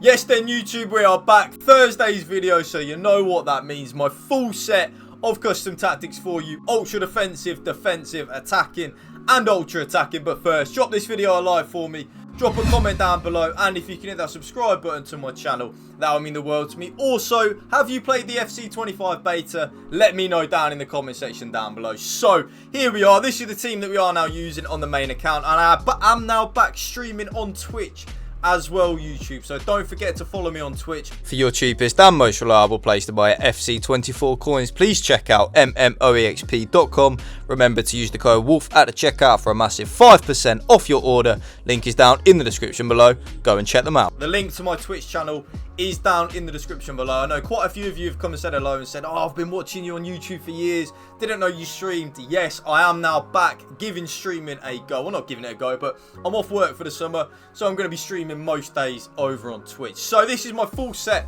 Yes then YouTube, we are back. Thursday's video, so you know what that means. My full set of custom tactics for you. Ultra defensive, defensive, attacking and ultra attacking. But first, drop this video a like for me. Drop a comment down below, and if you can hit that subscribe button to my channel, that would mean the world to me. Also, have you played the FC24 beta? Let me know down in the comment section down below. So, here we are. This is the team that we are now using on the main account, and I'm now back streaming on Twitch as well, YouTube, so don't forget to follow me on Twitch. For your cheapest and most reliable place to buy FC24 coins, please check out mmoexp.com. Remember to use the code WOLF at the checkout for a massive 5% off your order. Link is down in the description below. Go and check them out. The link to my Twitch channel is down in the description below. I know quite a few of you have come and said hello and said, oh, I've been watching you on YouTube for years, didn't know you streamed. Yes, I am now back giving streaming a go. Well, not giving it a go, but I'm off work for the summer, so I'm going to be streaming most days over on Twitch. So this is my full set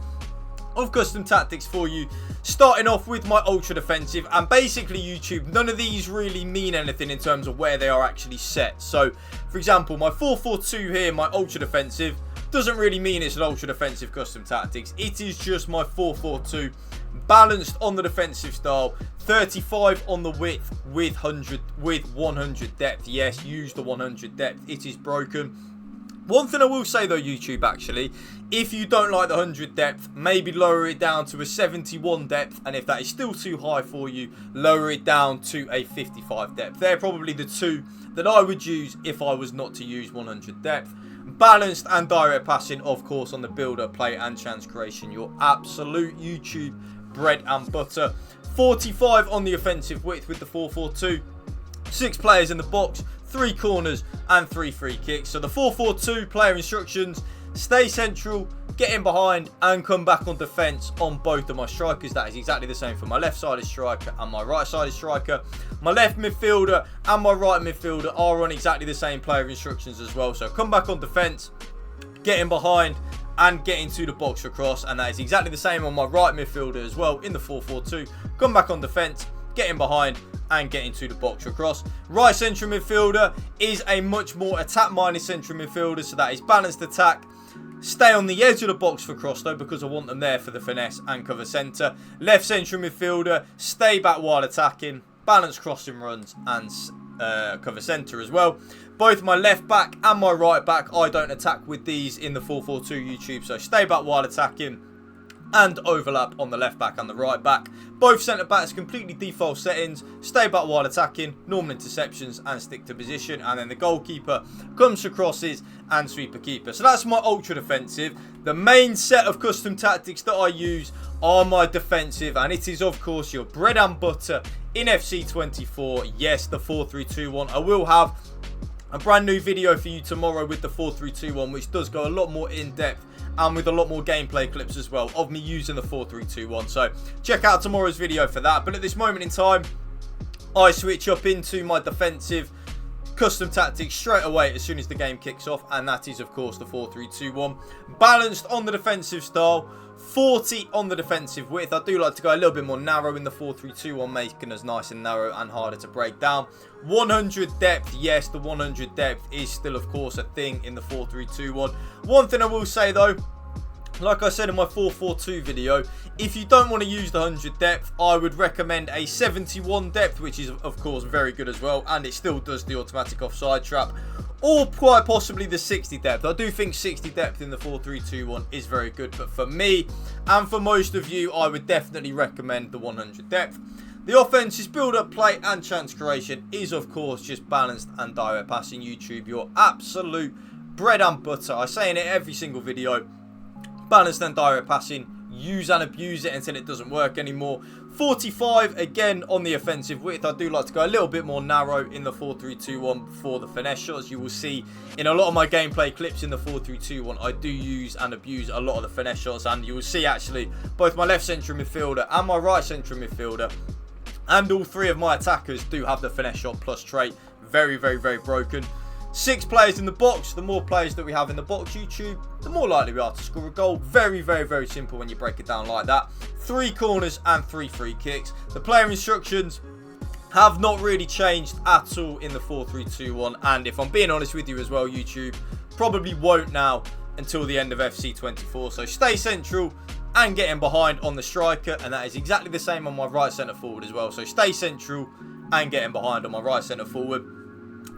of custom tactics for you, starting off with my ultra defensive. And basically, YouTube, none of these really mean anything in terms of where they are actually set. So for example, my 4-4-2 here, my ultra defensive, doesn't really mean it's an ultra defensive custom tactics. It is just my 4-4-2, balanced on the defensive style, 35 on the width with 100 depth. Yes, use the 100 depth. It is broken. One thing I will say though, YouTube, actually, if you don't like the 100 depth, maybe lower it down to a 71 depth, and if that is still too high for you, lower it down to a 55 depth. They're probably the two that I would use if I was not to use 100 depth. Balanced and direct passing, of course, on the builder, play and chance creation. Your absolute YouTube bread and butter. 45 on the offensive width with the 4-4-2. 6 players in the box, 3 corners and 3 free kicks. So the 4-4-2 player instructions: stay central, get in behind and come back on defence on both of my strikers. That is exactly the same for my left-sided striker and my right-sided striker. My left midfielder and my right midfielder are on exactly the same player instructions as well. So come back on defence, get in behind and get into the box for cross. And that is exactly the same on my right midfielder as well in the 4-4-2. Come back on defence, get in behind and get into the box across. Right central midfielder is a much more attack-minded central midfielder, so that is balanced attack. Stay on the edge of the box for cross though, because I want them there for the finesse and cover centre. Left central midfielder, stay back while attacking, balanced crossing runs and cover centre as well. Both my left back and my right back, I don't attack with these in the 4-4-2, YouTube, so stay back while attacking and overlap on the left back and the right back. Both centre backs completely default settings, stay back while attacking, normal interceptions and stick to position. And then the goalkeeper comes for crosses and sweeper keeper. So that's my ultra defensive. The main set of custom tactics that I use are my defensive, and it is of course your bread and butter in FC24. Yes, the 4-3-2-1. I will have a brand new video for you tomorrow with the 4-3-2-1, which does go a lot more in depth and with a lot more gameplay clips as well of me using the 4-3-2-1. So check out tomorrow's video for that. But at this moment in time, I switch up into my defensive custom tactics straight away as soon as the game kicks off, and that is of course the 4-3-2-1. Balanced on the defensive style, 40 on the defensive width. I do like to go a little bit more narrow in the 4-3-2-1, making us nice and narrow and harder to break down. 100 depth, yes, the 100 depth is still of course a thing in the 4-3-2-1. One thing I will say though, like I said in my 4-4-2 video, if you don't want to use the 100 depth, I would recommend a 71 depth, which is of course very good as well, and it still does the automatic offside trap, or quite possibly the 60 depth. I do think 60 depth in the 4-3-2-1 is very good, but for me and for most of you, I would definitely recommend the 100 depth. The offense's build-up, play and chance creation is of course just balanced and direct passing, YouTube, your absolute bread and butter. I say in it every single video, balanced and direct passing, use and abuse it until it doesn't work anymore. 45 again on the offensive width. I do like to go a little bit more narrow in the 4-3-2-1 for the finesse shots. You will see in a lot of my gameplay clips in the 4-3-2-1, I do use and abuse a lot of the finesse shots, and you will see actually both my left central midfielder and my right central midfielder and all 3 of my attackers do have the finesse shot plus trait. Very, very, very broken. 6 players in the box. The more players that we have in the box, YouTube, the more likely we are to score a goal. Very, very, very simple when you break it down like that. 3 corners and 3 free kicks. The player instructions have not really changed at all in the 4-3-2-1. And if I'm being honest with you as well, YouTube, probably won't now until the end of FC24. So stay central and getting behind on the striker, and that is exactly the same on my right centre forward as well. So stay central and getting behind on my right centre forward.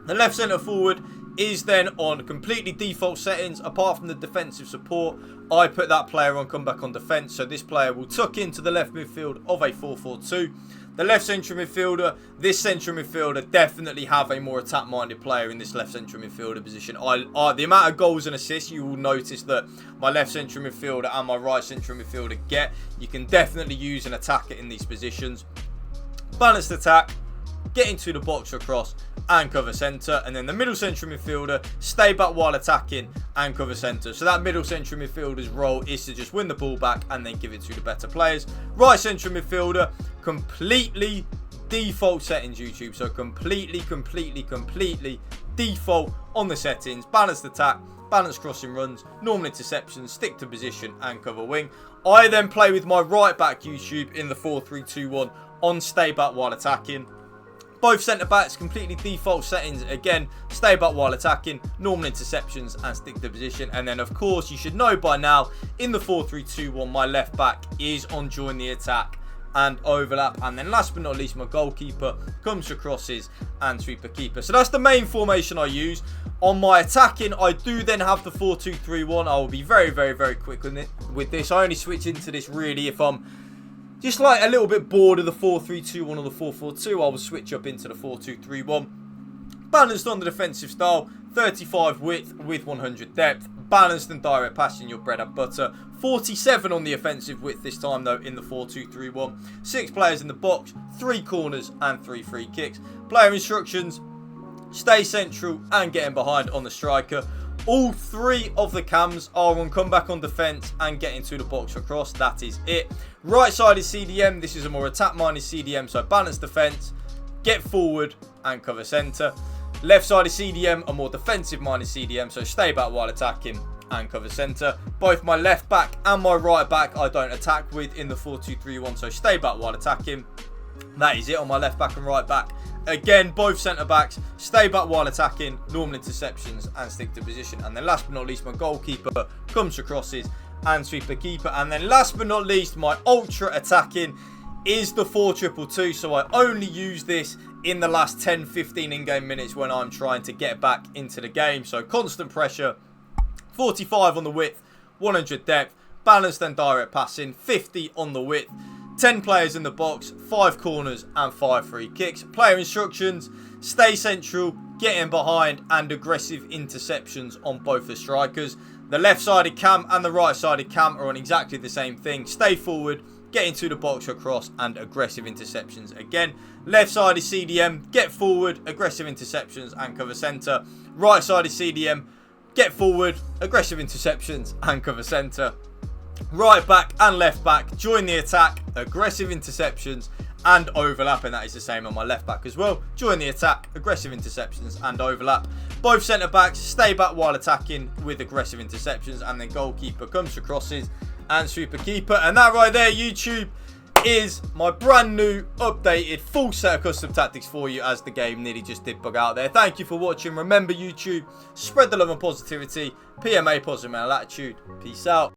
The left centre forward is then on completely default settings. Apart from the defensive support, I put that player on come back on defence, so this player will tuck into the left midfield of a 4-4-2. The left central midfielder, this central midfielder definitely have a more attack-minded player in this left central midfielder position. The amount of goals and assists you will notice that my left central midfielder and my right central midfielder get, you can definitely use an attacker in these positions. Balanced attack, get into the box across and cover centre, and then the middle central midfielder stay back while attacking and cover centre. So that middle central midfielder's role is to just win the ball back and then give it to the better players. Right central midfielder, completely default settings, YouTube. So completely default on the settings. Balanced attack, balanced crossing runs, normal interceptions, stick to position and cover wing. I then play with my right back, YouTube, in the 4-3-2-1 on stay back while attacking. Both centre-backs, completely default settings. Again, stay back while attacking, normal interceptions and stick to position. And then, of course, you should know by now, in the 4-3-2-1, my left back is on join the attack and overlap. And then last but not least, my goalkeeper comes for crosses and sweeper keeper. So that's the main formation I use. On my attacking, I do then have the 4-2-3-1. I will be very quick with this. I only switch into this really if I'm just like a little bit bored of the 4-3-2-1 or the 4-4-2, I will switch up into the 4-2-3-1. Balanced on the defensive style, 35 width with 100 depth. Balanced and direct passing, your bread and butter. 47 on the offensive width this time though in the 4-2-3-1. 6 players in the box, 3 corners and 3 free kicks. Player instructions, stay central and getting behind on the striker. All 3 of the cams are on comeback on defence and get into the box across. That is it. Right side is CDM. This is a more attack-minded CDM, so balanced defence, get forward and cover centre. Left side is CDM, a more defensive-minded CDM, so stay back while attacking and cover centre. Both my left back and my right back I don't attack with in the 4-2-3-1, so stay back while attacking. That is it on my left back and right back. Again, both centre-backs, stay back while attacking, normal interceptions and stick to position. And then last but not least, my goalkeeper comes for crosses and sweeper keeper. And then last but not least, my ultra attacking is the 4-2-2-2. So I only use this in the last 10-15 in-game minutes when I'm trying to get back into the game. So constant pressure, 45 on the width, 100 depth, balanced and direct passing, 50 on the width. 10 players in the box, 5 corners and 5 free kicks. Player instructions, stay central, get in behind and aggressive interceptions on both the strikers. The left-sided cam and the right-sided cam are on exactly the same thing. Stay forward, get into the box across and aggressive interceptions again. Left side is CDM, get forward, aggressive interceptions and cover centre. Right side is CDM, get forward, aggressive interceptions and cover centre. Right back and left back, join the attack, aggressive interceptions and overlap, and that is the same on my left back as well. Join the attack, aggressive interceptions and overlap. Both centre backs stay back while attacking with aggressive interceptions, and then goalkeeper comes for crosses and sweeper keeper. And that right there, YouTube, is my brand new updated full set of custom tactics for you, as the game nearly just did bug out there. Thank you for watching. Remember, YouTube, spread the love and positivity. PMA, positive mental attitude. Peace out.